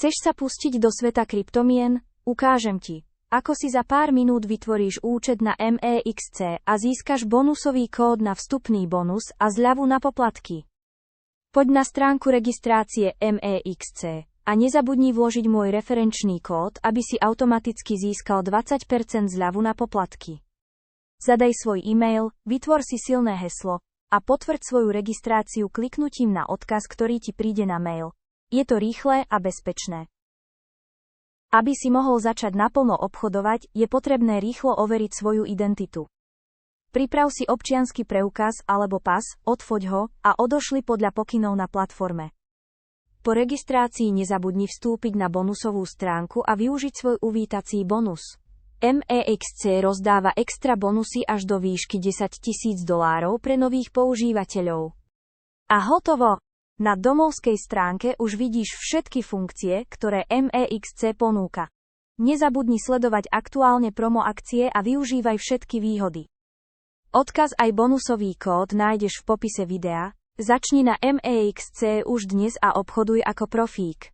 Chceš sa pustiť do sveta kryptomien? Ukážem ti, ako si za pár minút vytvoríš účet na MEXC a získaš bonusový kód na vstupný bonus a zľavu na poplatky. Poď na stránku registrácie MEXC a nezabudni vložiť môj referenčný kód, aby si automaticky získal 20% zľavu na poplatky. Zadaj svoj e-mail, vytvor si silné heslo a potvrď svoju registráciu kliknutím na odkaz, ktorý ti príde na mail. Je to rýchle a bezpečné. Aby si mohol začať naplno obchodovať, je potrebné rýchlo overiť svoju identitu. Priprav si občiansky preukaz alebo pas, odfoď ho a odošli podľa pokynov na platforme. Po registrácii nezabudni vstúpiť na bonusovú stránku a využiť svoj uvítací bonus. MEXC rozdáva extra bonusy až do výšky $10,000 pre nových používateľov. A hotovo! Na domovskej stránke už vidíš všetky funkcie, ktoré MEXC ponúka. Nezabudni sledovať aktuálne promo akcie a využívaj všetky výhody. Odkaz aj bonusový kód nájdeš v popise videa. Začni na MEXC už dnes a obchoduj ako profík.